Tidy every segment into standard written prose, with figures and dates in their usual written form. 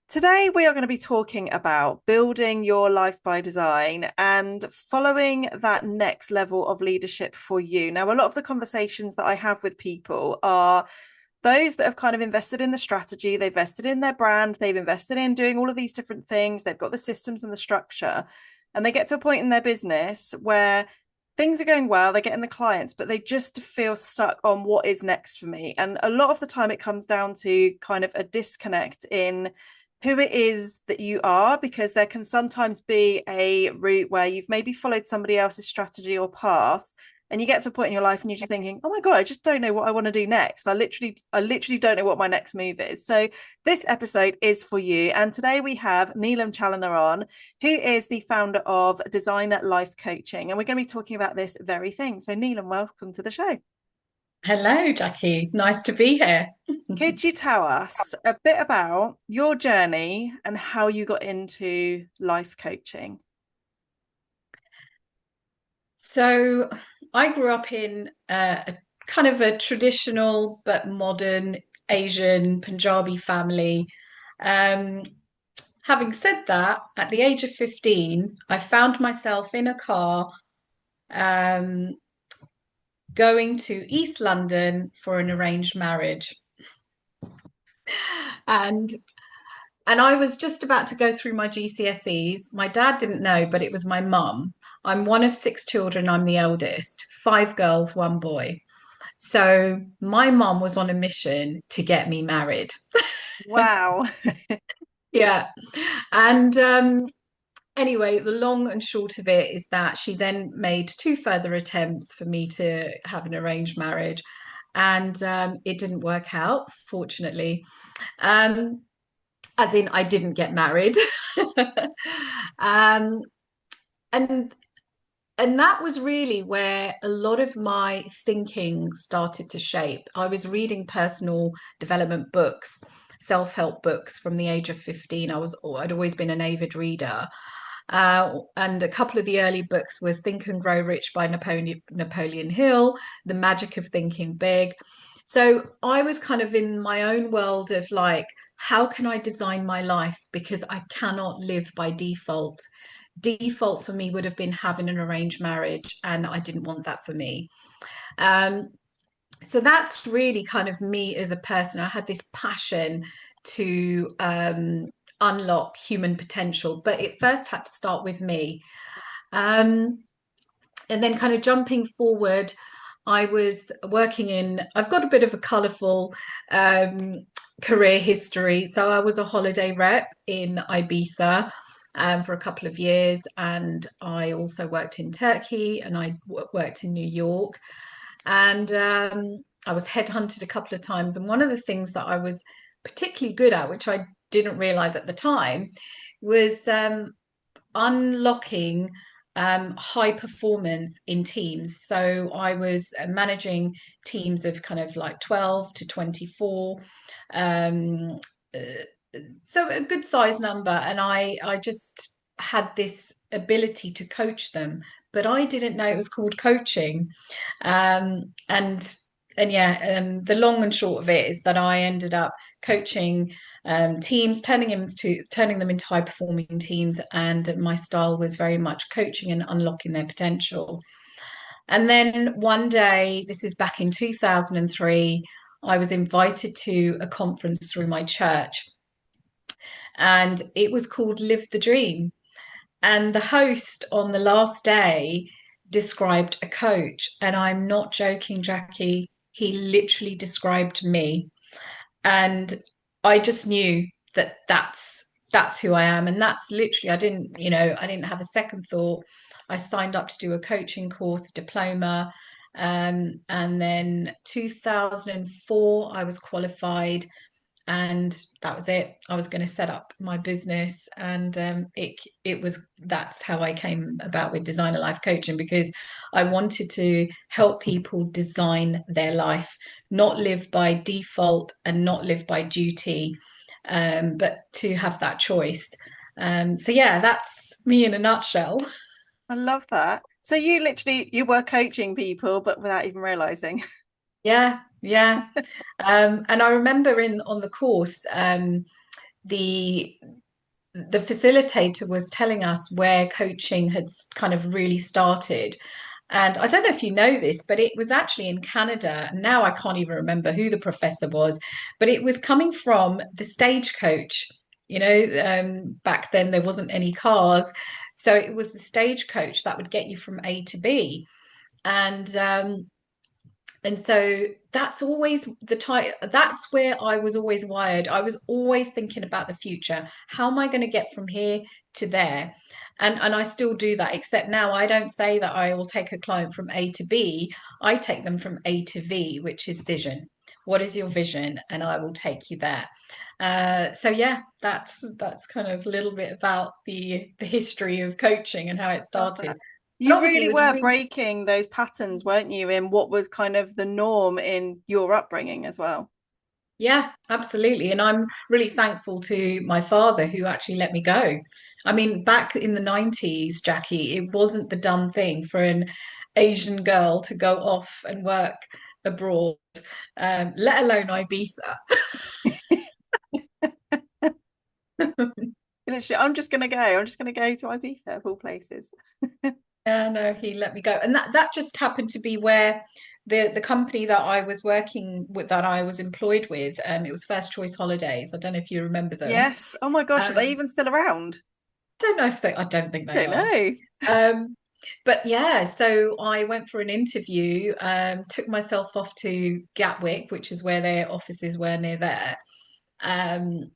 Today, we are going to be talking about building your life by design and following that next level of leadership for you. Now, a lot of the conversations that I have with people are those that have kind of invested in the strategy, they've invested in their brand, they've invested in doing all of these different things, they've got the systems and the structure, and they get to a point in their business where things are going well, they're getting the clients, but they just feel stuck on what is next for me. And a lot of the time, it comes down to kind of a disconnect in who it is that you are, because there can sometimes be a route where you've maybe followed somebody else's strategy or path, and you get to a point in your life and you're just thinking, oh my god, I just don't know what I want to do next. I literally don't know what my next move is. So this episode is for you, and today we have Neelam Challoner on, who is the founder of Designer Life Coaching, and we're going to be talking about this very thing. So Neelam, welcome to the show. Hello, Jackie. Nice to be here. Could you tell us a bit about your journey and how you got into life coaching? So, I grew up in a kind of a traditional but modern Asian Punjabi family. Um, Having said that, at the age of 15, I found myself in a car um, going to East London for an arranged marriage. And And I was just about to go through my GCSEs. My dad didn't know, but it was my mum. I'm one of six children. I'm the eldest, five girls, one boy. So my mum was on a mission to get me married. Wow. Yeah. And anyway, the long and short of it is that she then made two further attempts for me to have an arranged marriage. And it didn't work out, fortunately. Um, as in, I didn't get married. um, and and that was really where a lot of my thinking started to shape. I was reading personal development books, self-help books from the age of 15. I'd always been an avid reader. And a couple of the early books was Think and Grow Rich by Napoleon Hill, The Magic of Thinking Big. So I was kind of in my own world of like, how can I design my life? Because I cannot live by default. Default for me would have been having an arranged marriage, and I didn't want that for me. Um, so that's really kind of me as a person. I had this passion to unlock human potential, but it first had to start with me. Um, and then kind of jumping forward, I was working I've got a bit of a colourful um, career history. So I was a holiday rep in Ibiza for a couple of years, and I also worked in Turkey, and I worked in New York. And I was headhunted a couple of times. And one of the things that I was particularly good at, which I didn't realize at the time, was unlocking high performance in teams. So I was managing teams of kind of like 12 to 24. Um, so a good size number. And I just had this ability to coach them, but I didn't know it was called coaching. Um, and and yeah, the long and short of it is that I ended up coaching teams, turning them into high performing teams, and my style was very much coaching and unlocking their potential. And then one day, this is back in 2003, I was invited to a conference through my church, and it was called Live the Dream. And the host on the last day described a coach. And I'm not joking, Jackie. He literally described me. And I just knew that that's who I am. And that's literally, I didn't have a second thought. I signed up to do a coaching course, diploma. And then 2004, I was qualified, and that was it. I was going to set up my business, and it was that's how I came about with Designer Life Coaching, because I wanted to help people design their life, not live by default and not live by duty, but to have that choice. So yeah, that's me in a nutshell. I love that. So you were coaching people, but without even realizing. Yeah, yeah. And I remember in on the course, the the facilitator was telling us where coaching had kind of really started. And I don't know if you know this, but it was actually in Canada. Now I can't even remember who the professor was, but it was coming from the stagecoach. Back then there wasn't any cars. So it was the stagecoach that would get you from A to B. And so that's always the type, that's where I was always wired. I was always thinking about the future. How am I going to get from here to there? And I still do that, except now I don't say that I will take a client from A to B. I take them from A to V, which is vision. What is your vision? And I will take you there. So yeah, that's kind of a little bit about the history of coaching and how it Love started. that. And You obviously it really was were really. breaking those patterns, weren't you, in what was kind of the norm in your upbringing as well? Yeah, absolutely. And I'm really thankful to my father who actually let me go. I mean, back in the 90s, Jackie, it wasn't the done thing for an Asian girl to go off and work abroad, let alone Ibiza. Literally, I'm just gonna go. I'm just gonna go to Ibiza of all places. Yeah, no, he let me go. And that just happened to be where the company that I was working with, that I was employed with, it was First Choice Holidays. I don't know if you remember them. Yes. Oh my gosh, are they Um, even still around? don't know if they, I don't think they Don't are. know. Um, but yeah, so I went for an interview, took myself off to Gatwick, which is where their offices were near there. Um,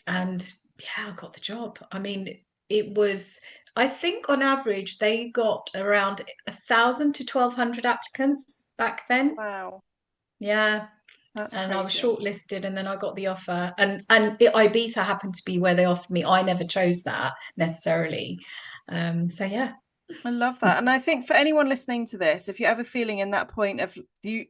and yeah, I got the job. I mean, it was, I think on average, they got around 1,000 to 1,200 applicants back then. Wow, Yeah. that's And I was crazy. shortlisted and then I got the offer. Ibiza happened to be where they offered me. I never chose that necessarily. So yeah. I love that. And I think for anyone listening to this, if you're ever feeling in that point of you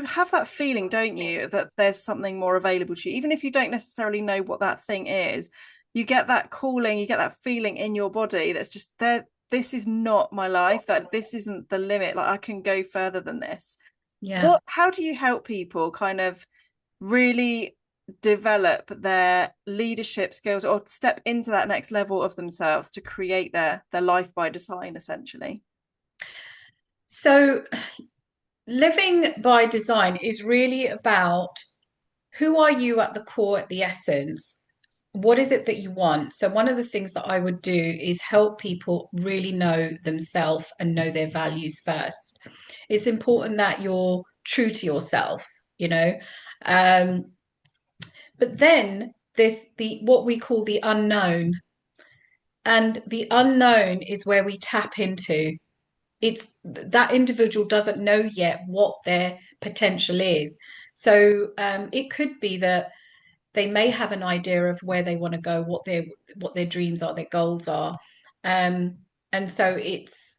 have that feeling, don't you, that there's something more available to you, even if you don't necessarily know what that thing is, you get that calling, you get that feeling in your body that's just there. This is not my life, that this isn't the limit. Like I can go further than this. Yeah. How do you help people kind of really develop their leadership skills or step into that next level of themselves to create their life by design essentially? So living by design is really about who are you at the core, at the essence? What is it that you want? So, one of the things that I would do is help people really know themselves and know their values first. It's important that you're true to yourself, you know. Um, but then there's the what we call the unknown. And the unknown is where we tap into. It's that individual doesn't know yet what their potential is. So it could be that they may have an idea of where they want to go, what their dreams are, their goals are, um, and so it's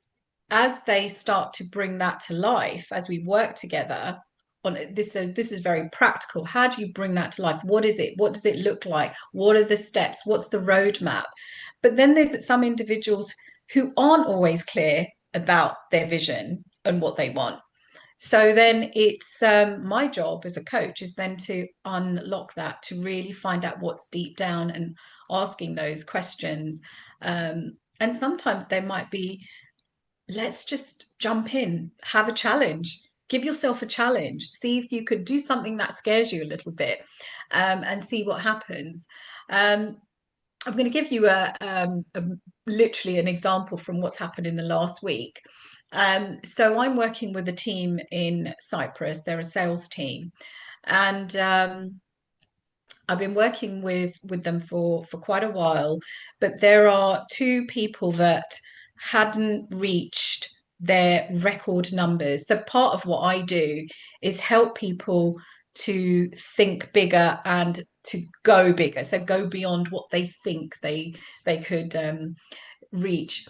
as they start to bring that to life, as we work together on this. So this is very practical. How do you bring that to life? What is it? What does it look like? What are the steps? What's the roadmap? But then there's some individuals who aren't always clear about their vision and what they want. So then it's my job as a coach is then to unlock that, to really find out what's deep down and asking those questions. And sometimes there might be, let's just jump in, have a challenge, give yourself a challenge, see if you could do something that scares you a little bit, and see what happens. Um, I'm going to give you literally an example from what's happened in the last week. So I'm working with a team in Cyprus. They're a sales team, and I've been working with them for quite a while. But there are two people that hadn't reached their record numbers. So part of what I do is help people to think bigger and to go bigger. So go beyond what they think they could reach.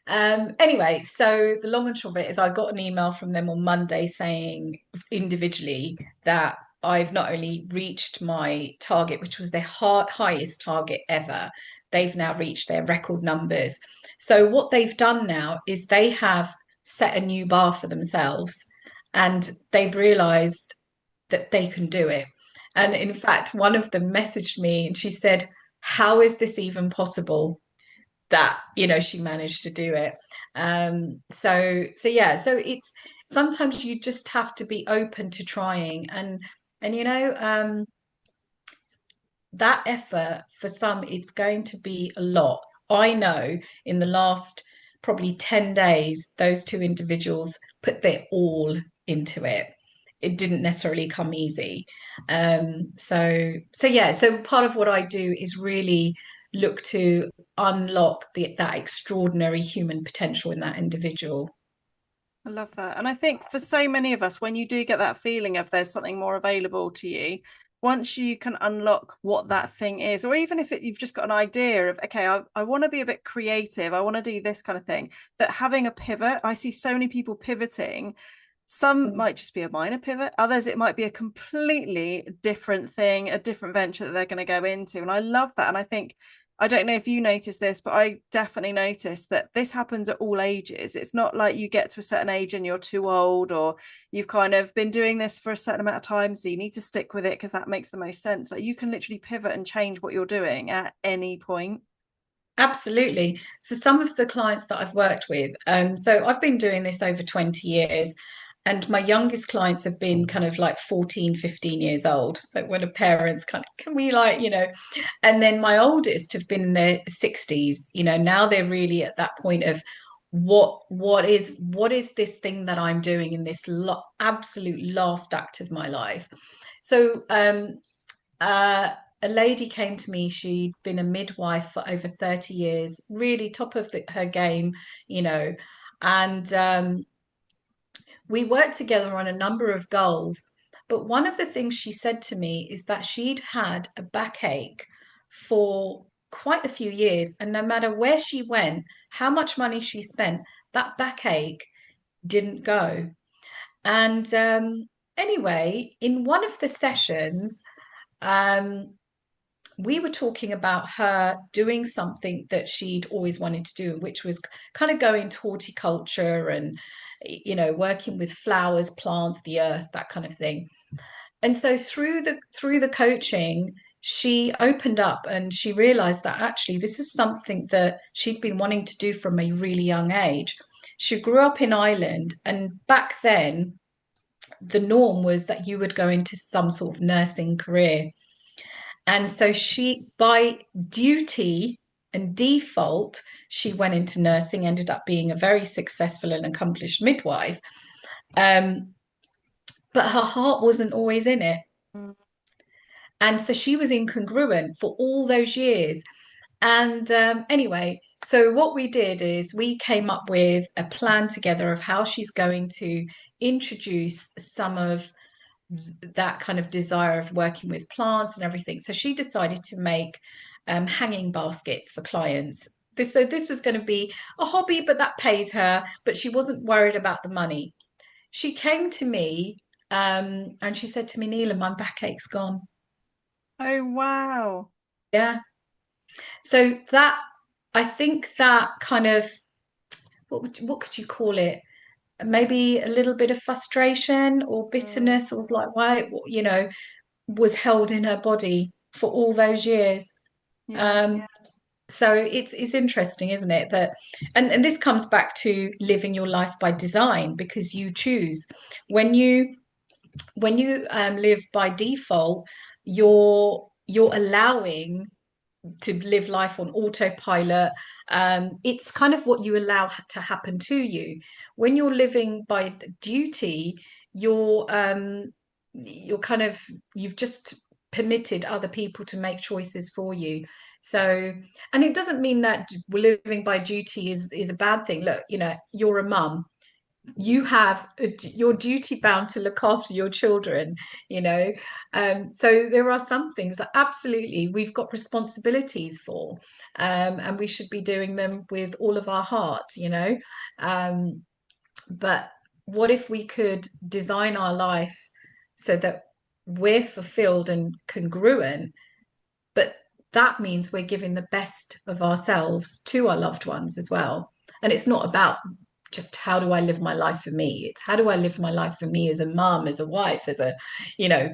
Anyway, so the long and short of it is I got an email from them on Monday saying individually that I've not only reached my target, which was their highest target ever, they've now reached their record numbers. So what they've done now is they have set a new bar for themselves and they've realized that they can do it. And in fact, one of them messaged me and she said, how is this even possible that, she managed to do it? So yeah, so it's sometimes you just have to be open to trying, and that effort for some, it's going to be a lot. I know in the last probably 10 days, those two individuals put their all into it. It didn't necessarily come easy. So yeah, so part of what I do is really look to unlock that extraordinary human potential in that individual. I love that. And I think for so many of us, when you do get that feeling of there's something more available to you, once you can unlock what that thing is, or even if you've just got an idea of, okay, I want to be a bit creative, I want to do this kind of thing, that having a pivot, I see so many people pivoting. Some Mm. might just be a minor pivot, others, it might be a completely different thing, a different venture that they're going to go into. And I love that. And I think I don't know if you noticed this, but I definitely noticed that this happens at all ages. It's not like you get to a certain age and you're too old, or you've kind of been doing this for a certain amount of time, so you need to stick with it because that makes the most sense. Like you can literally pivot and change what you're doing at any point. Absolutely. So some of the clients that I've worked with, so I've been doing this over 20 years, and my youngest clients have been kind of like 14, 15 years old. So when a parent's kind of, can we like, and then my oldest have been in their 60s, now they're really at that point of what is this thing that I'm doing in this absolute last act of my life. So uh, a lady came to me. She'd been a midwife for over 30 years, really top of her game, you know. And we worked together on a number of goals. But one of the things she said to me is that she'd had a backache for quite a few years. And no matter where she went, how much money she spent, that backache didn't go. And anyway, in one of the sessions, um, we were talking about her doing something that she'd always wanted to do, which was kind of going to horticulture and, working with flowers, plants, the earth, that kind of thing. And so through the coaching, she opened up and she realized that actually this is something that she'd been wanting to do from a really young age. She grew up in Ireland, and back then the norm was that you would go into some sort of nursing career. And so she, by duty and default, she went into nursing, ended up being a very successful and accomplished midwife. Um, but her heart wasn't always in it. Mm. And so she was incongruent for all those years. And anyway, so what we did is we came up with a plan together of how she's going to introduce some of that kind of desire of working with plants and everything. So she decided to make hanging baskets for clients. So this was going to be a hobby, but that pays her. But she wasn't worried about the money. She came to me and she said to me, Neelam, my backache's gone. Oh, wow. Yeah. So that I think that kind of what could you call it? Maybe a little bit of frustration or Mm. bitterness, or like why, was held in her body for all those years. Yeah. Um, so it's interesting, isn't it? That and this comes back to living your life by design, because you choose when you live by default, you're allowing to live life on autopilot. It's kind of what you allow to happen to you. When you're living by duty, you're you're kind of you've just permitted other people to make choices for you. So, and it doesn't mean that living by duty is a bad thing. Look, you're a mum, you have your duty bound to look after your children, you know so there are some things that absolutely we've got responsibilities for, and we should be doing them with all of our heart, um, but what if we could design our life so that we're fulfilled and congruent, but that means we're giving the best of ourselves to our loved ones as well. And it's not about just how do I live my life for me? It's how do I live my life for me as a mum, as a wife, as a,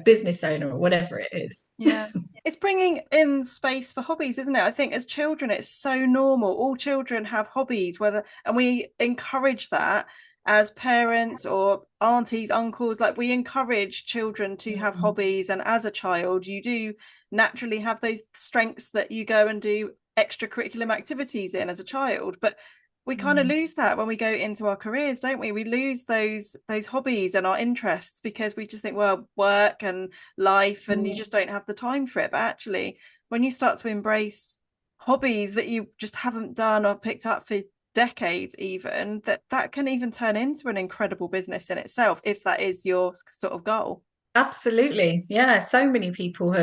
business owner or whatever it is. Yeah. It's bringing in space for hobbies, isn't it? I think as children, it's so normal. All children have hobbies, and we encourage that as parents or aunties, uncles, like we encourage children to have Mm. hobbies. And as a child, you do naturally have those strengths that you go and do extracurriculum activities in as a child. But we kind of Mm. lose that when we go into our careers, don't we? We lose those hobbies and our interests because we just think, well, work and life, and you Mm. just don't have the time for it. But actually, when you start to embrace hobbies that you just haven't done or picked up for decades, even that can even turn into an incredible business in itself if that is your sort of goal. Absolutely. Yeah. So many people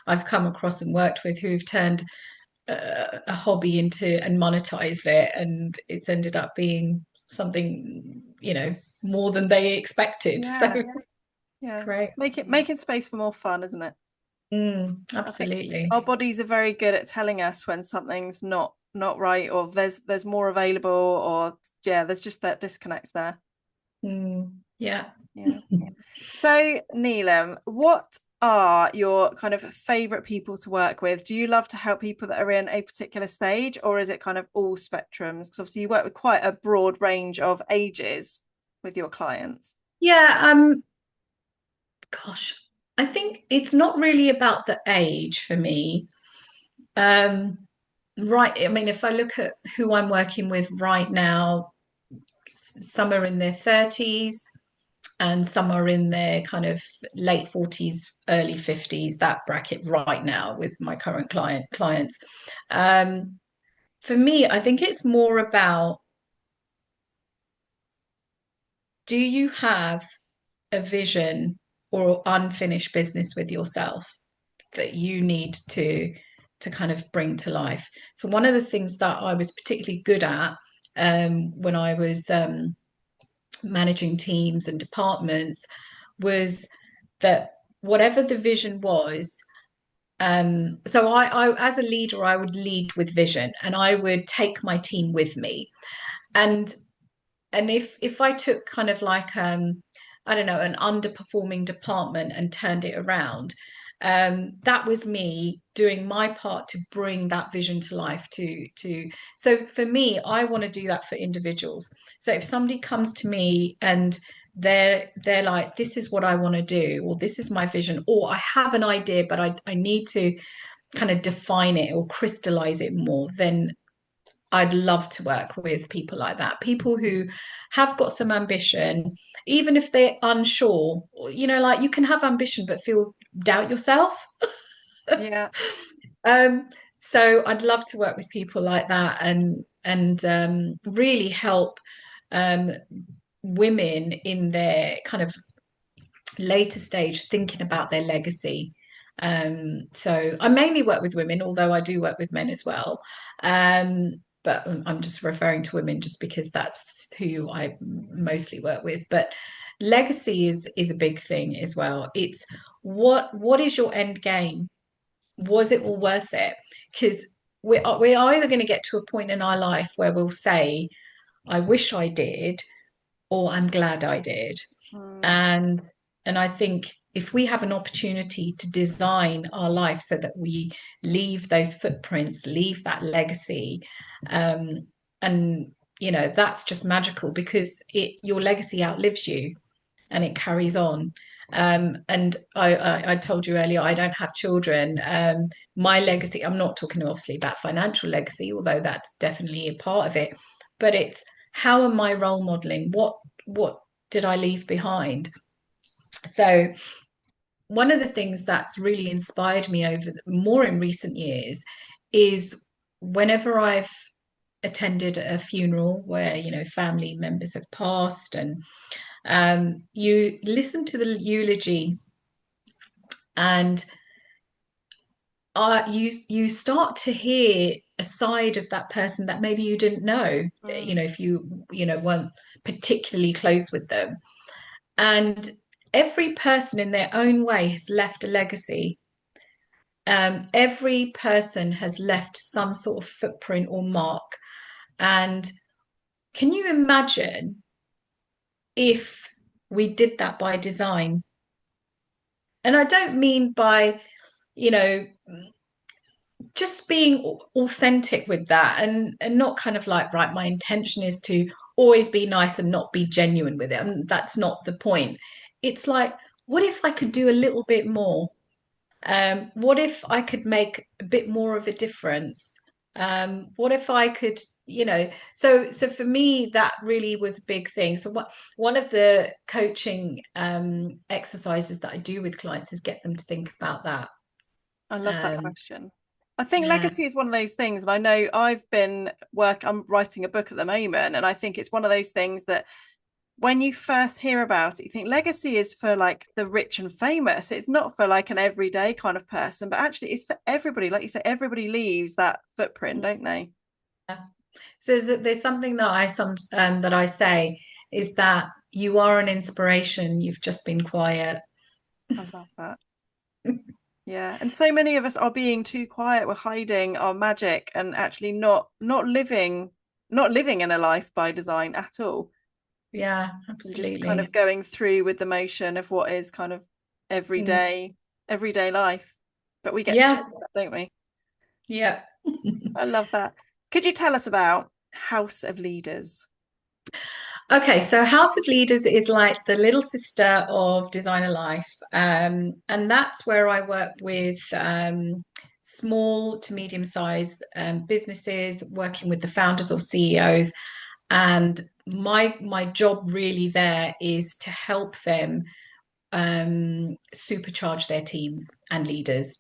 I've come across and worked with who've turned a hobby into and monetized it, and it's ended up being something, more than they expected. So Yeah, yeah. great. Making space for more fun, isn't it? I think Absolutely. our bodies are very good at telling us when something's not right, or there's more available, or yeah, there's just that disconnect there. Yeah. Yeah. So, Neelam, what are your kind of favorite people to work with? Do you love to help people that are in a particular stage, or is it kind of all spectrums? Because obviously you work with quite a broad range of ages with your clients. Yeah. Gosh, I think it's not really about the age for me. Um, right. I mean, if I look at who I'm working with right now, some are in their 30s and some are in their kind of late 40s, early 50s, that bracket right now with my current clients. Um, for me, I think it's more about, do you have a vision or unfinished business with yourself that you need to kind of bring to life? So one of the things that I was particularly good at when I was managing teams and departments was that whatever the vision was, so I as a leader, I would lead with vision and I would take my team with me. And if I took kind of like I don't know, an underperforming department and turned it around, that was me doing my part to bring that vision to life. So for me, I want to do that for individuals. So if somebody comes to me and they're like, this is what I want to do, or this is my vision, or I have an idea, but I need to kind of define it or crystallize it more, then I'd love to work with people like that. People who have got some ambition, even if they're unsure, like you can have ambition but feel doubt yourself. Yeah. Um, so I'd love to work with people like that and really help um, women in their kind of later stage thinking about their legacy. So I mainly work with women, although I do work with men as well. But I'm just referring to women just because that's who I mostly work with. But legacy is a big thing as well. It's what is your end game? Was it all worth it? Because we're either going to get to a point in our life where we'll say, I wish I did, or I'm glad I did. Mm, And and I think if we have an opportunity to design our life so that we leave those footprints, leave that legacy, um, and that's just magical because your legacy outlives you and it carries on. And I told you earlier, I don't have children. My legacy, I'm not talking obviously about financial legacy, although that's definitely a part of it, but it's how am I role modeling? What did I leave behind? So one of the things that's really inspired me more in recent years is whenever I've attended a funeral where family members have passed and you listen to the eulogy and you start to hear a side of that person that maybe you didn't know, mm. if you weren't particularly close with them. And every person in their own way has left a legacy. Every person has left some sort of footprint or mark. And can you imagine if we did that by design? And I don't mean by, you know, just being authentic with that, and not kind of like, right, my intention is to always be nice and not be genuine with it. And that's not the point. It's like, what if I could do a little bit more? What if I could make a bit more of a difference? What if I could, so for me, that really was a big thing. So one of the coaching exercises that I do with clients is get them to think about that. I love that Um, question. I think yeah, legacy is one of those things, and I know I'm writing a book at the moment, and I think it's one of those things that when you first hear about it, you think legacy is for like the rich and famous. It's not for like an everyday kind of person, but actually it's for everybody. Like you say, everybody leaves that footprint, don't they? yeah. So there's something that I say is that you are an inspiration. You've just been quiet. I love that. Yeah. And so many of us are being too quiet. We're hiding our magic and actually not living in a life by design at all. Yeah, And just kind absolutely. of going through with the motion of what is kind of Mm. everyday life. But we get to Yeah, choose that, don't we? yeah. I love that. Could you tell us about House of Leaders? Okay, so House of Leaders is like the little sister of Designer Life. And that's where I work with small to medium-sized businesses, working with the founders or CEOs. And my job really there is to help them supercharge their teams and leaders.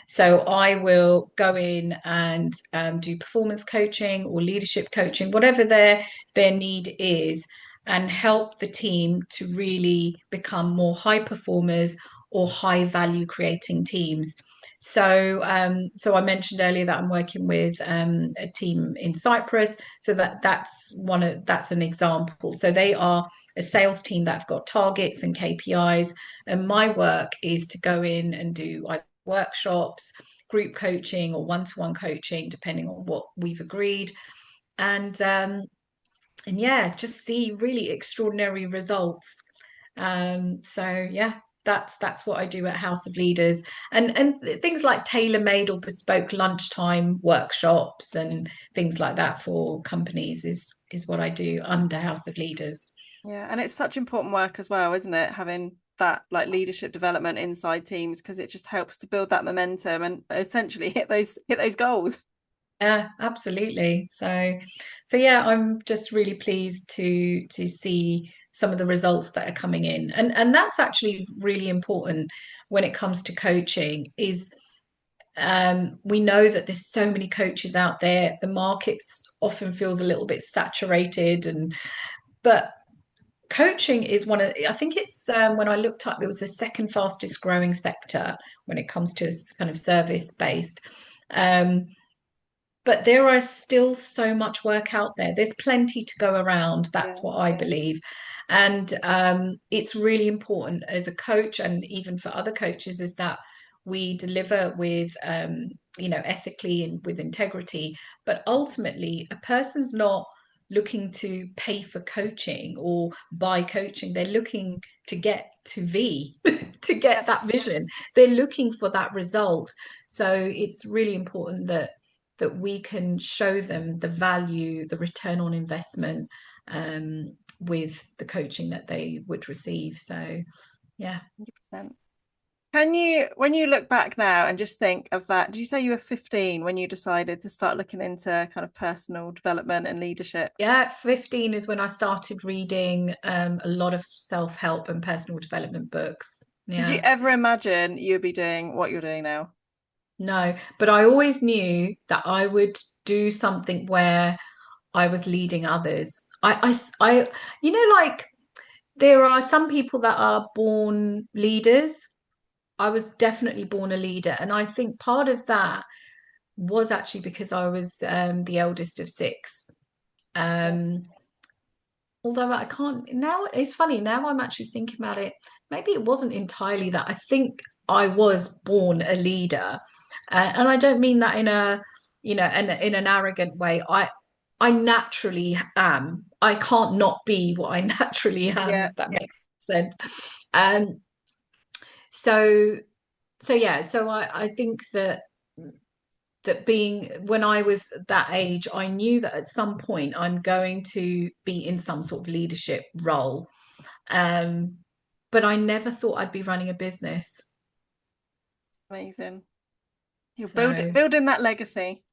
So I will go in and do performance coaching or leadership coaching, whatever their need is, and help the team to really become more high performers or high value creating teams. So I mentioned earlier that I'm working with a team in Cyprus. So that's an example. So they are a sales team that have got targets and KPIs, and my work is to go in and do either workshops, group coaching, or one-to-one coaching, depending on what we've agreed. And yeah, just see really extraordinary results. So yeah, that's what I do at House of Leaders, and things like tailor-made or bespoke lunchtime workshops and things like that for companies is what I do under House of Leaders. Yeah, and it's such important work as well, isn't it? Having that like leadership development inside teams because it just helps to build that momentum and essentially hit those goals. Yeah, absolutely. So yeah, I'm just really pleased to see some of the results that are coming in. And that's actually really important when it comes to coaching is we know that there's so many coaches out there. The markets often feels a little bit saturated, and but coaching is I think it's when I looked up, it was the second fastest growing sector when it comes to kind of service based. Um, but there are still so much work out there. There's plenty to go around. Yeah, That's what I believe. And it's really important as a coach, and even for other coaches, is that we deliver with, ethically and with integrity. But ultimately, a person's not looking to pay for coaching or buy coaching. They're looking to get to V, to yeah, get that vision. They're looking for that result. So it's really important that we can show them the value, the return on investment with the coaching that they would receive. So, yeah. 100%. When you look back now and just think of that, did you say you were 15 when you decided to start looking into kind of personal development and leadership? Yeah, 15 is when I started reading a lot of self-help and personal development books. Did you Yeah. ever imagine you'd be doing what you're doing now? No, but I always knew that I would do something where I was leading others. Like there are some people that are born leaders. I was definitely born a leader. And I think part of that was actually because I was the eldest of six. Yeah. Um, Although I can't now, it's funny, now I'm actually thinking about it. Maybe it wasn't entirely that. I think I was born a leader. And I don't mean that in a, in an arrogant way. I naturally am. I can't not be what I naturally am, Yeah. if that makes sense. Um, so yeah, so I think that being, when I was that age, I knew that at some point I'm going to be in some sort of leadership role. Um, but I never thought I'd be running a business. Amazing. You're So building that legacy.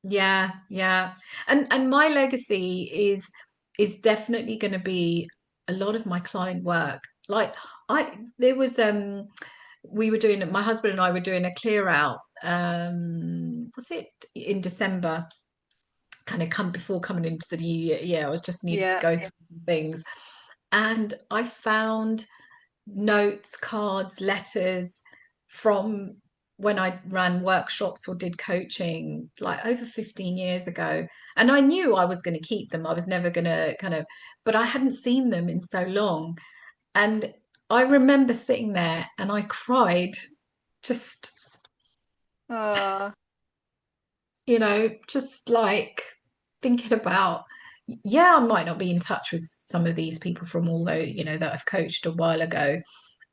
yeah, yeah. And my legacy is definitely going to be a lot of my client work. Like I there was we were doing, my husband and I were doing a clear out, was it in December, kind of come before coming into the new year. Yeah, I was just needed to Yeah. go through some things. And I found notes, cards, letters from when I ran workshops or did coaching like over 15 years ago. And I knew I was going to keep them. I was never going to kind of, but I hadn't seen them in so long. And I remember sitting there and I cried, just, Ah, just like thinking about, yeah, I might not be in touch with some of these people from all those, that I've coached a while ago,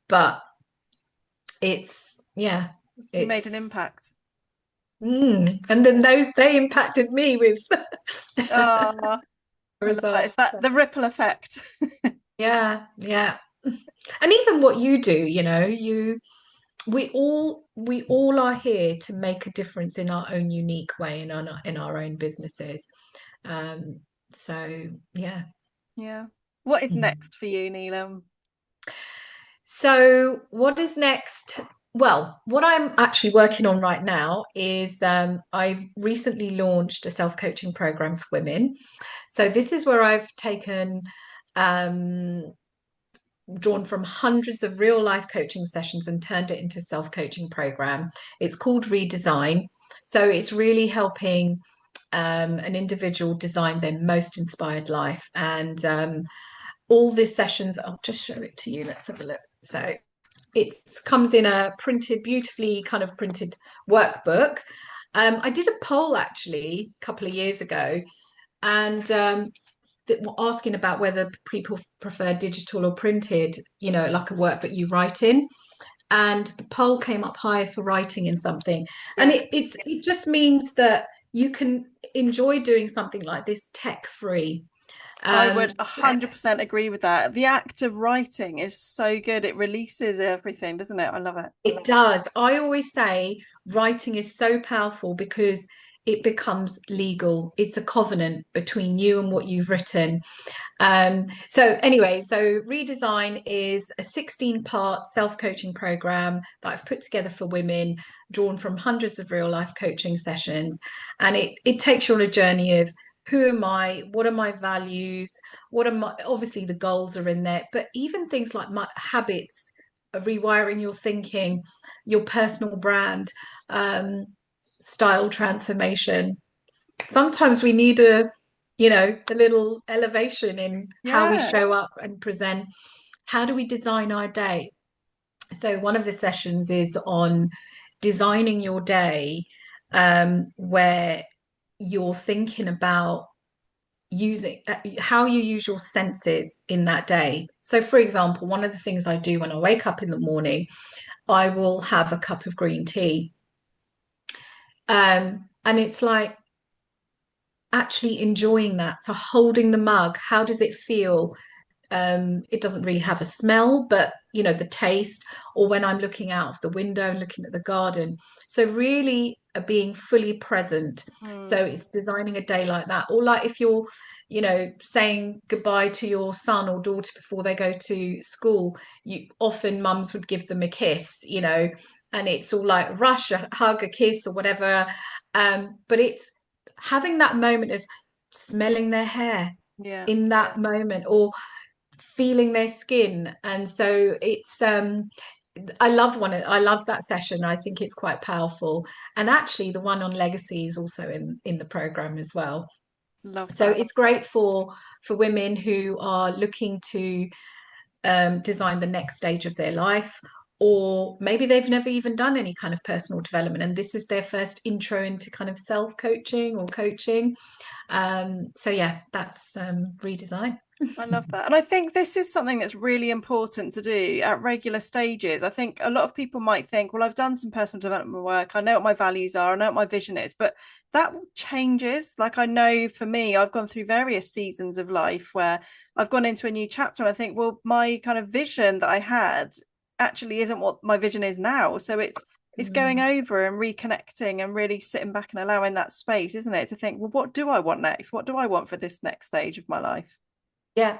but it's, yeah, you made an it's, impact. and then they impacted me with Ah, I love that. It's results. that So, the ripple effect. yeah, yeah. And even what you do, we all are here to make a difference in our own unique way in our own businesses. Um, so yeah. Yeah. What is Mhm. next for you, Neelam? So what is next? Well, what I'm actually working on right now is, I've recently launched a self-coaching program for women. So this is where I've taken, um, drawn from hundreds of real life coaching sessions and turned it into a self-coaching program. It's called Redesign. So it's really helping, an individual design their most inspired life. And all these sessions, I'll just show it to you. Let's have a look. So it comes in a printed, beautifully kind of printed workbook. I did a poll actually a couple of years ago, and asking about whether people prefer digital or printed, like a work that you write in. And the poll came up higher for writing in something. And Yes. it just means that you can enjoy doing something like this tech free. I would Um, 100% agree with that. The act of writing is so good. It releases everything, doesn't it? I love it. It does. I always say writing is so powerful because it becomes legal. It's a covenant between you and what you've written. So anyway, so Redesign is a 16-part self-coaching program that I've put together for women, drawn from hundreds of real life coaching sessions. And it takes you on a journey of, who am I? What are my values? What are my, obviously the goals are in there, but even things like my habits, of rewiring your thinking, your personal brand, um, style transformation. Sometimes we need a little elevation in how we Yeah. show up and present. How do we design our day? So one of the sessions is on designing your day, where you're thinking about using, how you use your senses in that day. So for example, one of the things I do when I wake up in the morning, I will have a cup of green tea. And it's like actually enjoying that. So holding the mug, how does it feel? It doesn't really have a smell, but the taste, or when I'm looking out of the window and looking at the garden. So really, being fully present. So Mm, it's designing a day like that. Or like if you're, saying goodbye to your son or daughter before they go to school, you often mums would give them a kiss, and it's all like rush, a hug, a kiss, or whatever. But it's having that moment of smelling their hair yeah. in that moment, or feeling their skin. And so it's, I love that session. I think it's quite powerful. And actually the one on legacy is also in the program as well. Love So that. it's great for women who are looking to, design the next stage of their life, or maybe they've never even done any kind of personal development and this is their first intro into kind of self-coaching or coaching. So yeah, that's redesign. I love that. And I think this is something that's really important to do at regular stages. I think a lot of people might think, well, I've done some personal development work. I know what my values are. I know what my vision is, but that changes. Like I know for me, I've gone through various seasons of life where I've gone into a new chapter and I think, well, my kind of vision that I had actually isn't what my vision is now. So it's going Mm. over and reconnecting and really sitting back and allowing that space, isn't it? To think, well, what do I want next? What do I want for this next stage of my life? Yeah,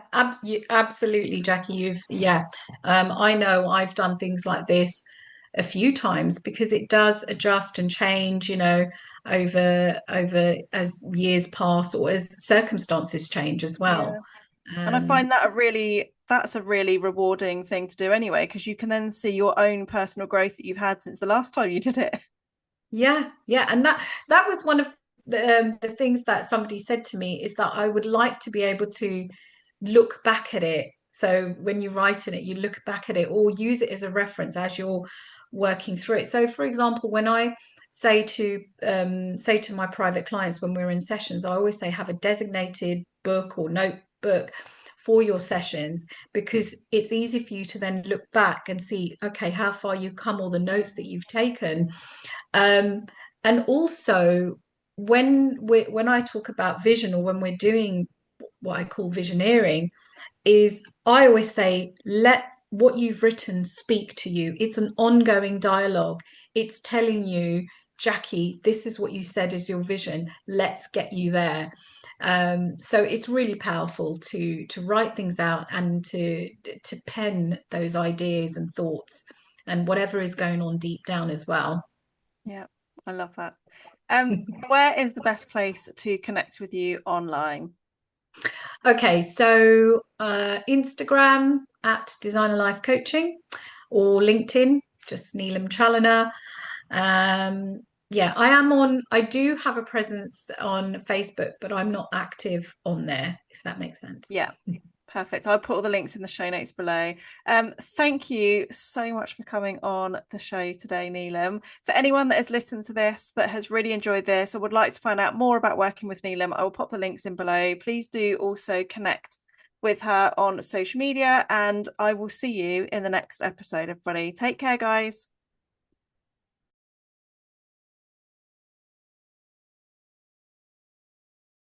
absolutely, Jackie. Yeah. I know I've done things like this a few times because it does adjust and change, over as years pass or as circumstances change as well. Yeah. And I Um, find that that's a really rewarding thing to do anyway, because you can then see your own personal growth that you've had since the last time you did it. Yeah, yeah, and that was one of the things that somebody said to me is that I would like to be able to look back at it. So when you write in it, you look back at it or use it as a reference as you're working through it. So, for example, when I say to my private clients when we're in sessions, I always say have a designated book or notebook for your sessions because it's easy for you to then look back and see, okay, how far you've come, all the notes that you've taken, um, and also, when I talk about vision or when we're doing what I call visioneering, is I always say, let what you've written speak to you. It's an ongoing dialogue. It's telling you, Jackie, this is what you said is your vision. Let's get you there. So it's really powerful to write things out and to pen those ideas and thoughts and whatever is going on deep down as well. Yeah, I love that. Where is the best place to connect with you online? Okay, so Instagram at Designer Life Coaching or LinkedIn, just Neelam Challoner. Um, yeah, I do have a presence on Facebook, but I'm not active on there, if that makes sense. Yeah, perfect. I'll put all the links in the show notes below. Thank you so much for coming on the show today, Neelam. For anyone that has listened to this, that has really enjoyed this, or would like to find out more about working with Neelam, I will pop the links in below. Please do also connect with her on social media, and I will see you in the next episode, everybody. Take care, guys.